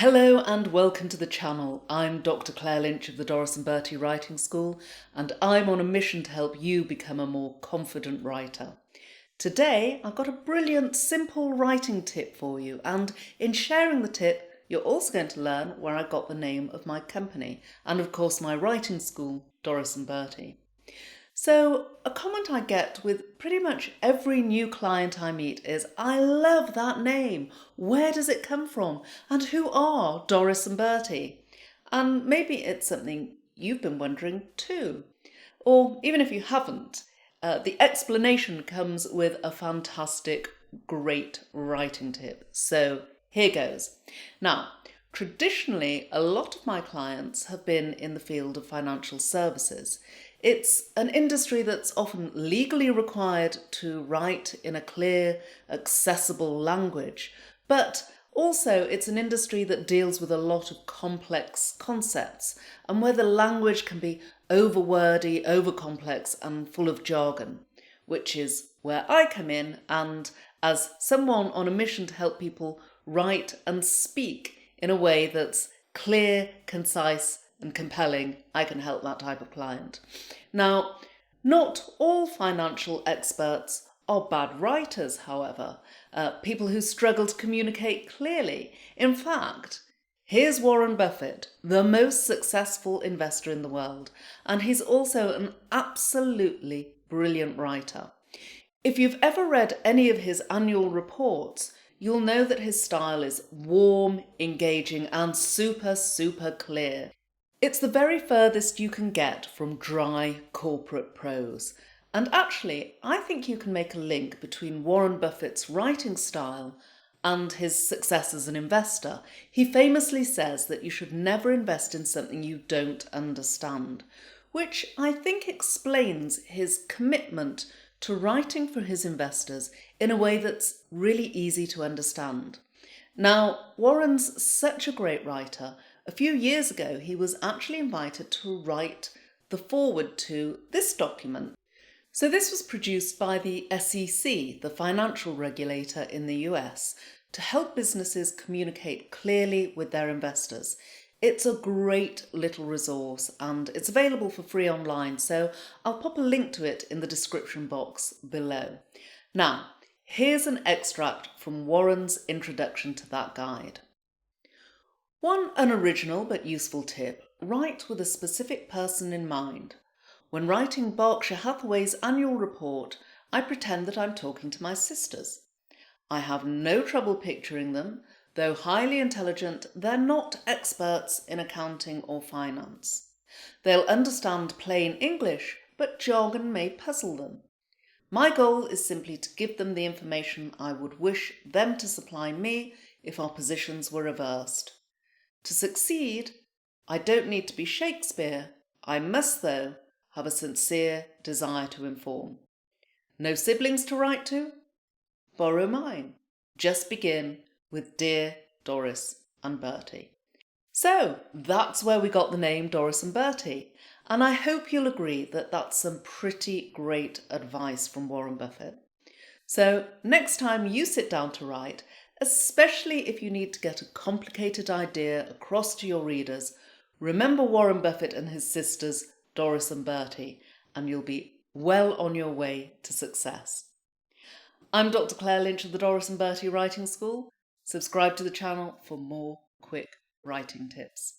Hello and welcome to the channel. I'm Dr. Claire Lynch of the Doris and Bertie Writing School, and I'm on a mission to help you become a more confident writer. Today, I've got a brilliant, simple writing tip for you, and in sharing the tip, you're also going to learn where I got the name of my company, and of course my writing school, Doris and Bertie. So, a comment I get with pretty much every new client I meet is, I love that name. Where does it come from? And who are Doris and Bertie? And maybe it's something you've been wondering too. Or even if you haven't, the explanation comes with a fantastic, great writing tip. So here goes. Now, traditionally, a lot of my clients have been in the field of financial services. It's an industry that's often legally required to write in a clear, accessible language, but also it's an industry that deals with a lot of complex concepts and where the language can be over-wordy, over-complex and full of jargon, which is where I come in, and as someone on a mission to help people write and speak in a way that's clear, concise and compelling, I can help that type of client. Now, not all financial experts are bad writers, however, people who struggle to communicate clearly. In fact, here's Warren Buffett, the most successful investor in the world, and he's also an absolutely brilliant writer. If you've ever read any of his annual reports, you'll know that his style is warm, engaging, and super clear. It's the very furthest you can get from dry corporate prose. And actually, I think you can make a link between Warren Buffett's writing style and his success as an investor. He famously says that you should never invest in something you don't understand, which I think explains his commitment to writing for his investors in a way that's really easy to understand. Now, Warren's such a great writer. A few years ago, he was actually invited to write the foreword to this document. So this was produced by the SEC, the financial regulator in the US, to help businesses communicate clearly with their investors. It's a great little resource and it's available for free online, so I'll pop a link to it in the description box below. Now, here's an extract from Warren's introduction to that guide. One unoriginal but useful tip: write with a specific person in mind. When writing Berkshire Hathaway's annual report, I pretend that I'm talking to my sisters. I have no trouble picturing them. Though highly intelligent, they're not experts in accounting or finance. They'll understand plain English, but jargon may puzzle them. My goal is simply to give them the information I would wish them to supply me if our positions were reversed. To succeed, I don't need to be Shakespeare. I must, though, have a sincere desire to inform. No siblings to write to? Borrow mine. Just begin with Dear Doris and Bertie. So that's where we got the name Doris and Bertie, and I hope you'll agree that that's some pretty great advice from Warren Buffett. So next time you sit down to write, especially if you need to get a complicated idea across to your readers, remember Warren Buffett and his sisters Doris and Bertie, and you'll be well on your way to success. I'm Dr. Claire Lynch of the Doris and Bertie Writing School. Subscribe to the channel for more quick writing tips.